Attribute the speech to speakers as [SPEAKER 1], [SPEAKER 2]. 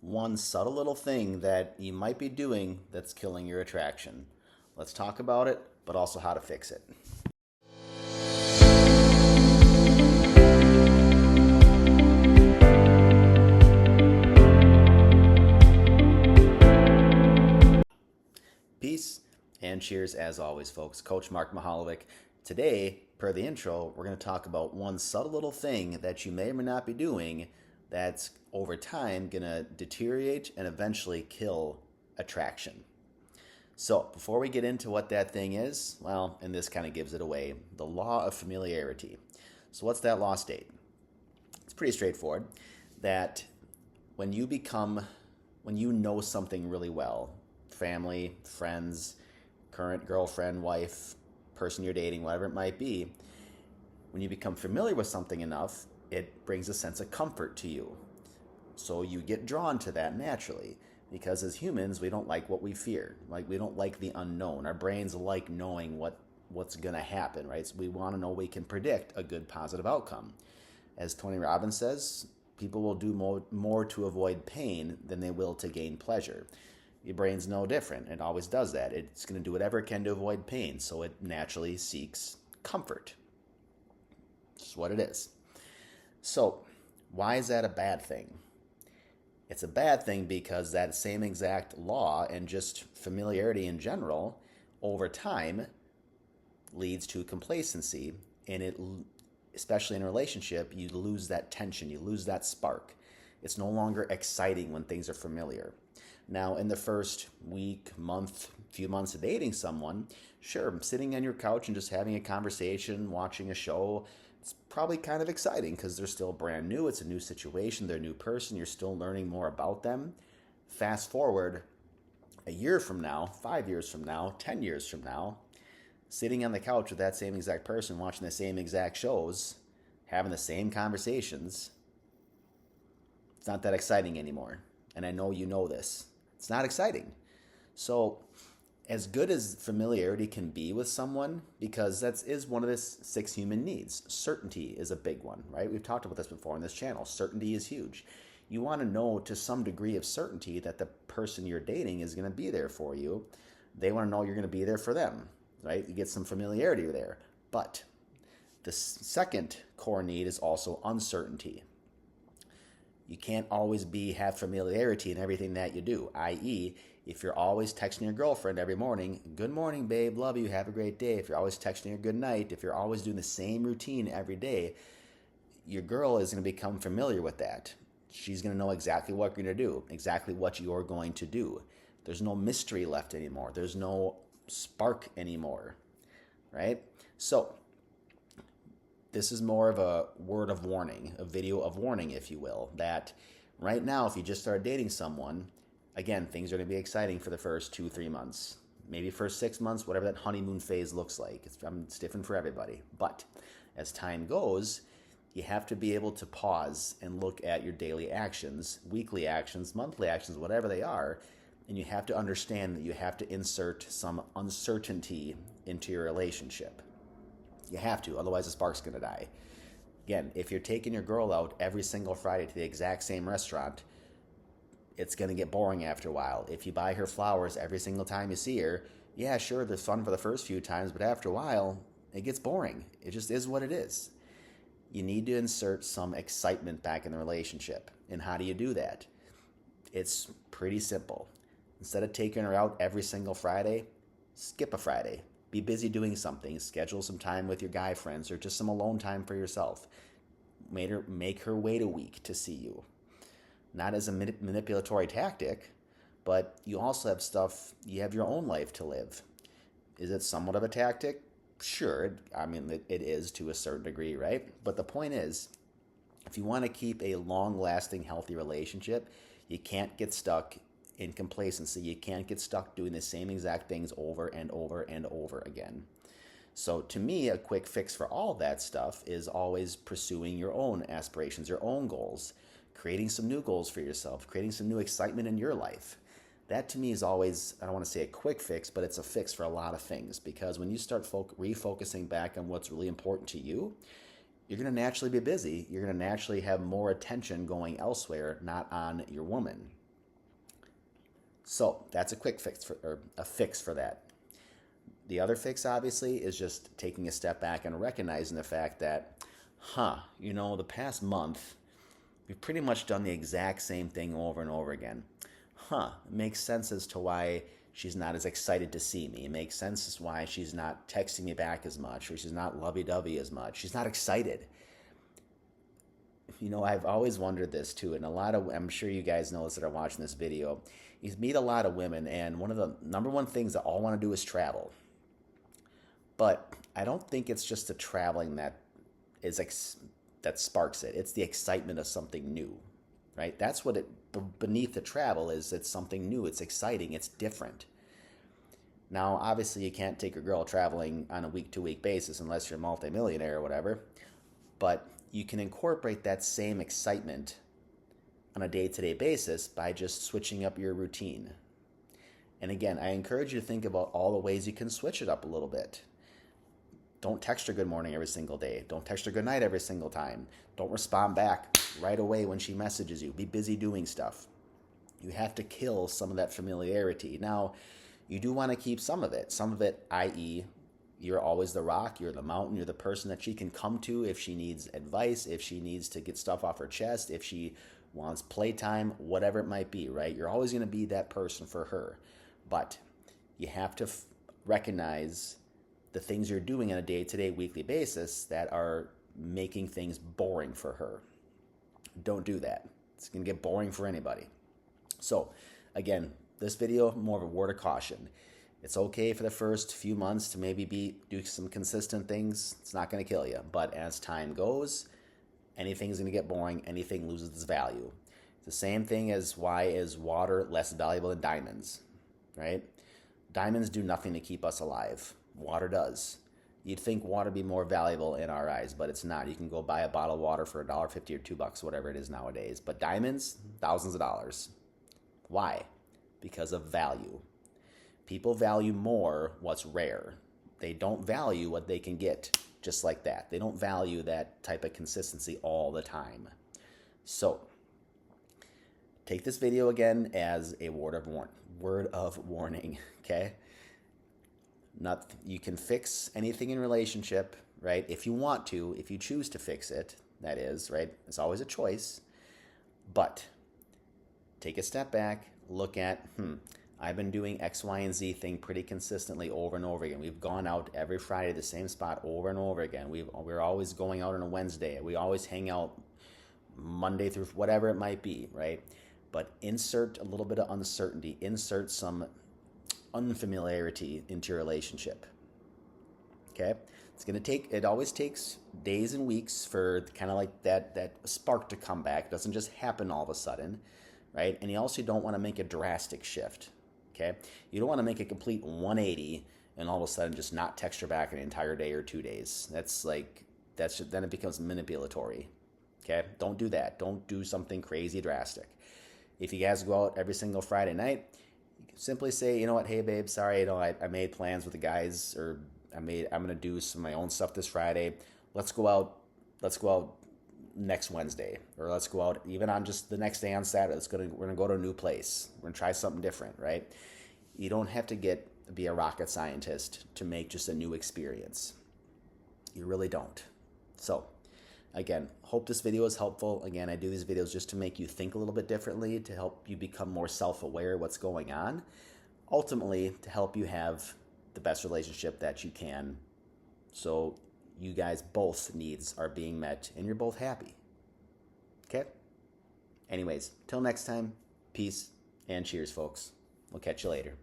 [SPEAKER 1] one subtle little thing that you might be doing that's killing your attraction. Let's talk about it, but also how to fix it. Peace and cheers as always, folks. Coach Mark Mahalovic. Today, per the intro, we're going to talk about one subtle little thing that you may or may not be doing that's over time going to deteriorate and eventually kill attraction. So before we get into what that thing is, well, and this kind of gives it away, the law of familiarity. So what's that law state? It's pretty straightforward that when you know something really well, family, friends, current girlfriend, wife, person you're dating, whatever it might be, when you become familiar with something enough, it brings a sense of comfort to you. So you get drawn to that naturally, because as humans, we don't like what we fear. Like, we don't like the unknown. Our brains like knowing what's going to happen, right? So we want to know we can predict a good, positive outcome. As Tony Robbins says, people will do more to avoid pain than they will to gain pleasure. Your brain's no different. It always does that. It's going to do whatever it can to avoid pain, so it naturally seeks comfort. It's what it is. So, why is that a bad thing? It's a bad thing because that same exact law and just familiarity in general, over time, leads to complacency, and especially in a relationship, you lose that tension, you lose that spark. It's no longer exciting when things are familiar. Now, in the first week, month, few months of dating someone, sure, sitting on your couch and just having a conversation, watching a show, it's probably kind of exciting because they're still brand new. It's a new situation. They're a new person. You're still learning more about them. Fast forward a year from now, 5 years from now, 10 years from now, sitting on the couch with that same exact person, watching the same exact shows, having the same conversations, it's not that exciting anymore. And I know you know this. It's not exciting. So as good as familiarity can be with someone, because that is one of the 6 human needs. Certainty is a big one, right? We've talked about this before on this channel. Certainty is huge. You want to know to some degree of certainty that the person you're dating is going to be there for you. They want to know you're going to be there for them, right? You get some familiarity there. But the second core need is also uncertainty. You can't always have familiarity in everything that you do, i.e., if you're always texting your girlfriend every morning, good morning, babe, love you, have a great day. If you're always texting her good night, if you're always doing the same routine every day, your girl is going to become familiar with that. She's going to know exactly what you're going to do, exactly what you're going to do. There's no mystery left anymore. There's no spark anymore, right? So this is more of a word of warning, a video of warning, if you will, that right now, if you just started dating someone, again, things are going to be exciting for the first 2-3 months, maybe first 6 months, whatever that honeymoon phase looks like. It's different for everybody. But as time goes, you have to be able to pause and look at your daily actions, weekly actions, monthly actions, whatever they are, and you have to understand that you have to insert some uncertainty into your relationship. You have to, otherwise the spark's going to die. Again, if you're taking your girl out every single Friday to the exact same restaurant, it's going to get boring after a while. If you buy her flowers every single time you see her, yeah, sure, they're fun for the first few times, but after a while, it gets boring. It just is what it is. You need to insert some excitement back in the relationship. And how do you do that? It's pretty simple. Instead of taking her out every single Friday, skip a Friday. Be busy doing something. Schedule some time with your guy friends or just some alone time for yourself. Make her wait a week to see you. Not as a manipulatory tactic, but you also have you have your own life to live. Is it somewhat of a tactic? Sure. I mean, it is to a certain degree, right? But the point is, if you want to keep a long-lasting, healthy relationship, you can't get stuck in complacency. You can't get stuck doing the same exact things over and over and over again. So to me, a quick fix for all that stuff is always pursuing your own aspirations, your own goals, creating some new goals for yourself, creating some new excitement in your life. That to me is always, I don't want to say a quick fix, but it's a fix for a lot of things, because when you start refocusing back on what's really important to you, you're going to naturally be busy. You're going to naturally have more attention going elsewhere, not on your woman. So that's a quick fix or a fix for that. The other fix, obviously, is just taking a step back and recognizing the fact that, the past month, we've pretty much done the exact same thing over and over again. It makes sense as to why she's not as excited to see me. It makes sense as why she's not texting me back as much, or she's not lovey-dovey as much. She's not excited. I've always wondered this too, and I'm sure you guys know this that are watching this video. You meet a lot of women, and one of the number one things that all want to do is travel. But I don't think it's just the traveling that sparks it. It's the excitement of something new, right? That's what beneath the travel is. It's something new. It's exciting. It's different. Now, obviously, you can't take a girl traveling on a week-to-week basis unless you're a multimillionaire or whatever. But you can incorporate that same excitement on a day-to-day basis by just switching up your routine. And again, I encourage you to think about all the ways you can switch it up a little bit. Don't text her good morning every single day. Don't text her good night every single time. Don't respond back right away when she messages you. Be busy doing stuff. You have to kill some of that familiarity. Now, you do want to keep some of it. Some of it, i.e., you're always the rock, you're the mountain, you're the person that she can come to if she needs advice, if she needs to get stuff off her chest, if she wants playtime, whatever it might be, right? You're always going to be that person for her. But you have to recognize the things you're doing on a day-to-day, weekly basis that are making things boring for her. Don't do that. It's going to get boring for anybody. So, again, this video, more of a word of caution. It's okay for the first few months to maybe do some consistent things. It's not going to kill you. But as time goes, anything's going to get boring. Anything loses its value. It's the same thing as why is water less valuable than diamonds, right? Diamonds do nothing to keep us alive. Water does. You'd think water would be more valuable in our eyes, but it's not. You can go buy a bottle of water for $1.50 or $2, whatever it is nowadays. But diamonds, thousands of dollars. Why? Because of value. People value more what's rare. They don't value what they can get just like that. They don't value that type of consistency all the time. So, take this video again as a word of warning, okay? You can fix anything in relationship, right? If you want to, if you choose to fix it, that is, right? It's always a choice. But take a step back, look at, I've been doing X, Y, and Z thing pretty consistently over and over again. We've gone out every Friday to the same spot over and over again. We're always going out on a Wednesday. We always hang out Monday through whatever it might be, right? But insert a little bit of uncertainty. Insert some unfamiliarity into your relationship. Okay? It always takes days and weeks for kind of like that spark to come back. It doesn't just happen all of a sudden, right? And you also don't want to make a drastic shift. Okay? You don't want to make a complete 180 and all of a sudden just not text her back an entire day or 2 days. Then it becomes manipulatory. Okay? Don't do that. Don't do something crazy drastic. If you guys go out every single Friday night, you can simply say, you know what, hey babe, sorry, I made plans with the guys, or I'm gonna do some of my own stuff this Friday. Let's go out next Wednesday, or let's go out even on just the next day on Saturday. We're gonna go to a new place. We're gonna try something different, right? You don't have to be a rocket scientist to make just a new experience. You really don't. So, again, hope this video is helpful. Again, I do these videos just to make you think a little bit differently, to help you become more self-aware of what's going on. Ultimately, to help you have the best relationship that you can, so you guys both needs are being met and you're both happy. Okay? Anyways, till next time, peace and cheers, folks. We'll catch you later.